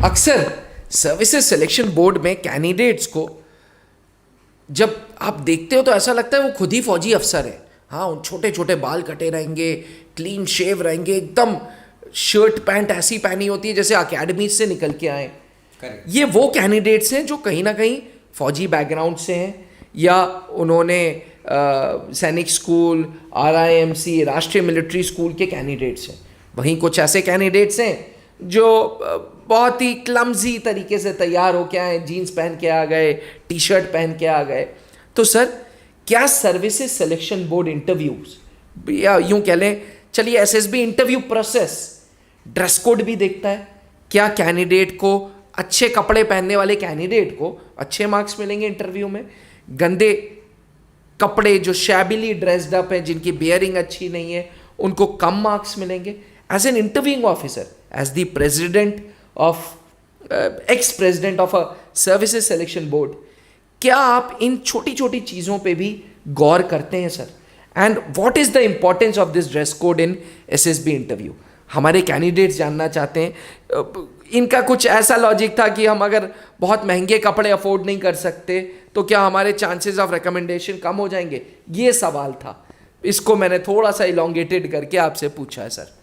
अक्सर services selection board में candidates को जब आप देखते हो तो ऐसा लगता है वो खुद ही फौजी अफसर है। हाँ, छोटे छोटे बाल कटे रहेंगे, क्लीन शेव रहेंगे, एकदम शर्ट पैंट ऐसी पहनी होती है जैसे अकेडमी से निकल के आए। ये वो कैंडिडेट्स हैं जो कहीं ना कहीं फौजी बैकग्राउंड से हैं या उन्होंने सैनिक स्कूल, RIMC, राष्ट्रीय मिलिट्री स्कूल के कैंडिडेट्स हैं। वहीं कुछ ऐसे कैंडिडेट्स हैं जो बहुत ही क्लमजी तरीके से तैयार होके आए, जीन्स पहन के आ गए, टी शर्ट पहन के आ गए। तो सर, क्या सर्विसेज सिलेक्शन बोर्ड इंटरव्यूज या यूं कह लें, चलिए SSB interview process dress code भी देखता है? क्या कैंडिडेट को, अच्छे कपड़े पहनने वाले कैंडिडेट को अच्छे मार्क्स मिलेंगे इंटरव्यू में? गंदे कपड़े जो शैबिली ड्रेस्ड अप है, जिनकी बियरिंग अच्छी नहीं है, उनको कम मार्क्स मिलेंगे? As an interviewing officer, as the president of ex president of a services selection board, क्या आप इन छोटी छोटी चीज़ों पे भी गौर करते हैं sir? And what is the importance of this dress code in SSB interview? हमारे कैंडिडेट्स जानना चाहते हैं। इनका कुछ ऐसा लॉजिक था कि हम अगर बहुत महंगे कपड़े अफोर्ड नहीं कर सकते तो क्या हमारे चांसेस ऑफ रिकमेंडेशन कम हो जाएंगे? ये सवाल था, इसको मैंने थोड़ा सा इलोंगेटेड करके आपसे पूछा है sir.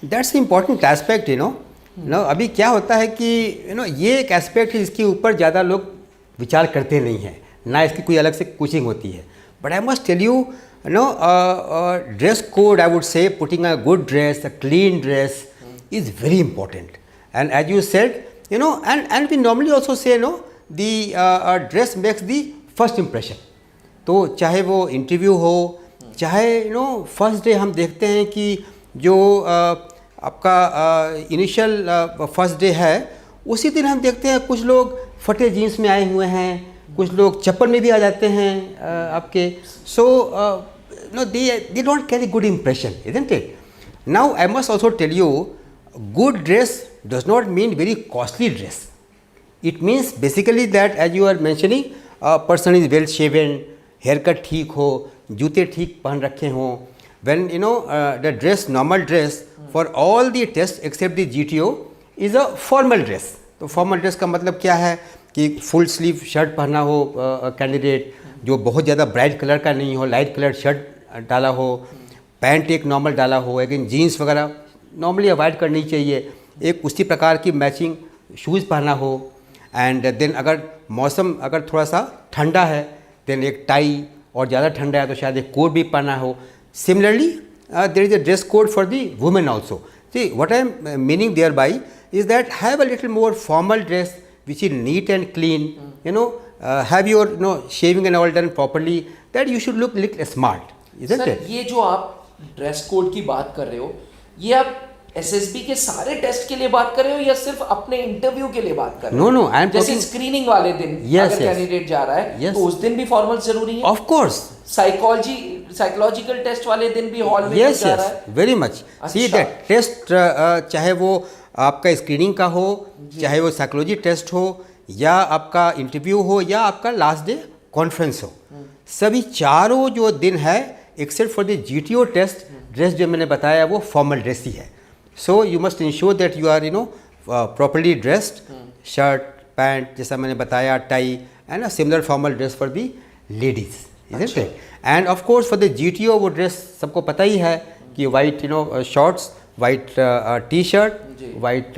That's important aspect, you know अभी क्या होता है कि ये एक एस्पेक्ट है जिसके ऊपर ज़्यादा लोग विचार करते नहीं हैं, ना इसकी कोई अलग से कोचिंग होती है। But I must tell you, dress code, I would say putting a good dress, a clean dress is very important. And as you said, and we normally also say, the dress makes the first impression. तो चाहे वो interview हो, चाहे first day, हम देखते हैं कि जो आपका इनिशियल फर्स्ट डे है, उसी दिन हम देखते हैं कुछ लोग फटे जीन्स में आए हुए हैं, कुछ लोग चप्पल में भी आ जाते हैं आपके। सो they don't carry good impression, isn't it? Now I must also tell you, good dress does not mean very costly dress. It means basically that, as you are mentioning, a person is well shaven, haircut ठीक हो, जूते ठीक पहन रखे हों. When the dress, normal dress for all the tests except the GTO is a formal dress. तो formal dress का मतलब क्या है कि फुल स्लीव शर्ट पहना हो कैंडिडेट, जो बहुत ज़्यादा ब्राइट कलर का नहीं हो, लाइट कलर शर्ट डाला हो, पैंट एक नॉर्मल डाला हो, लेकिन जीन्स वगैरह नॉर्मली अवॉइड करनी चाहिए, एक उसी प्रकार की मैचिंग शूज़ पहना हो। एंड देन अगर मौसम अगर थोड़ा सा ठंडा है, देन एक टाई, और ज़्यादा ठंडा है तो शायद एक कोट भी पहना हो। Similarly there is a dress code for the women also. See what I am meaning thereby is that have a little more formal dress which is neat and clean, have your shaving and all done properly, that you should look little smart, isn't it? ये जो आप dress code की बात कर रहे हो, ये आप SSB के सारे टेस्ट के लिए बात कर रहे हो या सिर्फ अपने इंटरव्यू के लिए बात कर रहे हो? No, I am जैसे स्क्रीनिंग वाले दिन अगर कैंडिडेट जा रहा है तो उस दिन भी फॉर्मल जरूरी है? Of course. साइकोलॉजिकल टेस्ट वाले दिन भी हॉल में जा रहा है? Very much. See that test, चाहे वो आपका स्क्रीनिंग का हो, चाहे वो साइकोलॉजी टेस्ट हो, या आपका इंटरव्यू हो, या आपका लास्ट डे कॉन्फ्रेंस हो, सभी चारों जो दिन है except for the GTO test, dress जो मैंने बताया वो फॉर्मल ड्रेस ही है। So you must ensure that you are properly dressed, shirt pant जैसा मैंने बताया, tie, and a similar formal dress for the ladies, isn't it? And of course for the GTO वो ड्रेस सबको पता ही है कि white shorts, white T shirt, white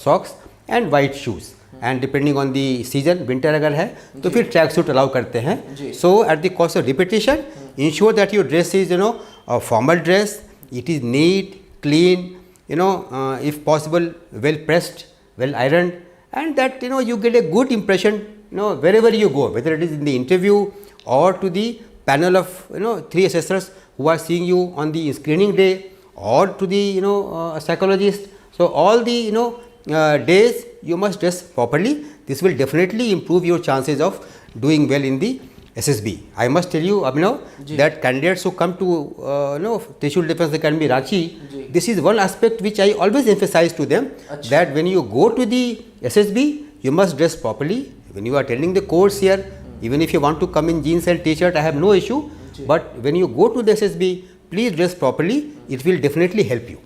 socks and white shoes, and depending on the season, winter अगर है तो फिर ट्रैक सूट अलाउ करते हैं। So at the cost of repetition, ensure that your dress is a formal dress, it is neat, clean, if possible well pressed, well ironed, and that you get a good impression wherever you go, whether it is in the interview or to the panel of 3 assessors who are seeing you on the screening day, or to the psychologist. So all the days you must dress properly. This will definitely improve your chances of doing well in the SSB. I must tell you, Abhinav, that candidates who come to Trishul Defence Academy, Ranchi, this is one aspect which I always emphasize to them, that when you go to the SSB, you must dress properly. When you are attending the course here, even if you want to come in jeans and t-shirt, I have no issue. But when you go to the SSB, please dress properly, it will definitely help you.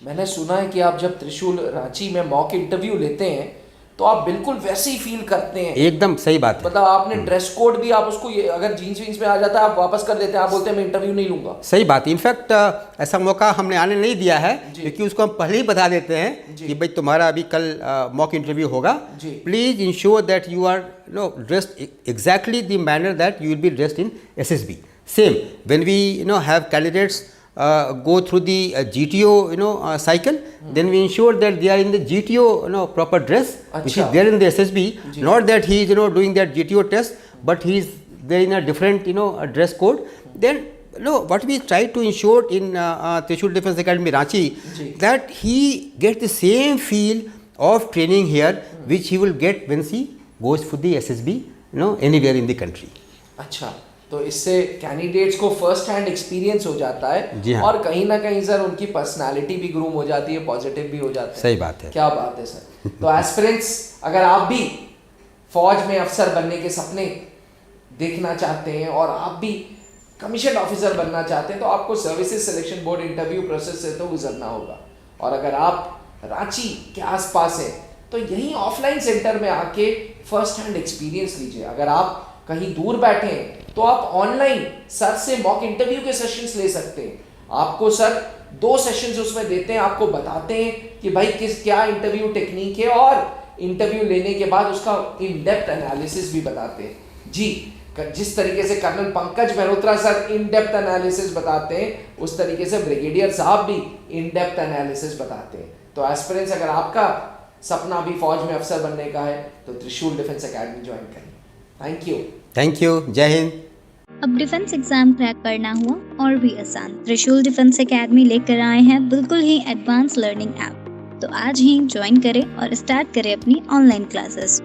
मैंने सुना है कि आप जब त्रिशूल रांची में mock interview लेते हैं तो आप बिल्कुल वैसे ही फील करते हैं। एकदम सही बात है। मतलब आपने ड्रेस कोड भी आप उसको ये अगर जीन्स वीन्स में आ जाता है आप वापस कर देते हैं, आप बोलते हैं मैं इंटरव्यू नहीं लूंगा। सही बात है। इनफैक्ट ऐसा मौका हमने आने नहीं दिया है, क्योंकि उसको हम पहले ही बता देते हैं कि भाई तुम्हारा अभी कल मॉक इंटरव्यू होगा, please ensure that you are dressed exactly the manner that you will be dressed in SSB। Same when we have candidates go through the GTO cycle, then we ensure that they are in the GTO proper dress, which is there in the SSB. Not that he is doing that GTO test, but he is there in a different dress code. Then what we try to ensure in Trishul Defence Academy Ranchi, that he gets the same feel of training here which he will get when he goes for the SSB anywhere in the country. अच्छा, तो इससे candidates को first hand experience हो जाता है। जी हाँ। और कहीं ना कहीं सर उनकी पर्सनालिटी भी ग्रूम हो जाती है, पॉजिटिव भी हो जाते हैं। सही बात है। क्या बात है सर। तो एस्पिरेंट्स, अगर आप भी फौज में अफसर बनने के सपने देखना चाहते हैं और आप भी कमीशन ऑफिसर बनना चाहते हैं तो आपको services selection board interview process से तो गुजरना होगा। और अगर आप रांची के आसपास हैं तो यहीं ऑफलाइन सेंटर में आके फर्स्ट हैंड एक्सपीरियंस लीजिए। अगर आप कहीं दूर बैठे हैं तो आप ऑनलाइन सर से मॉक इंटरव्यू के सेशंस ले सकते हैं। आपको सर 2 सेशंस उसमें देते हैं, आपको बताते हैं कि भाई क्या इंटरव्यू टेक्निक है और इंटरव्यू लेने के बाद उसका इन डेप्थ एनालिसिस भी बताते हैं। जी, जिस तरीके से colonel Pankaj Mehrotra sir in depth analysis बताते हैं, उस तरीके से ब्रिगेडियर साहब भी इन डेप्थ एनालिसिस बताते हैं। तो एस्पिरेंट्स, अगर आपका सपना भी फौज में अफसर बनने का है तो त्रिशूल डिफेंस एकेडमी ज्वाइन करें। Thank you. Thank you. जय हिंद। अब डिफेंस एग्जाम क्रैक करना हुआ और भी आसान, त्रिशूल डिफेंस एकेडमी लेकर आए हैं बिल्कुल ही एडवांस लर्निंग ऐप। तो आज ही ज्वाइन करें और स्टार्ट करें अपनी ऑनलाइन क्लासेस।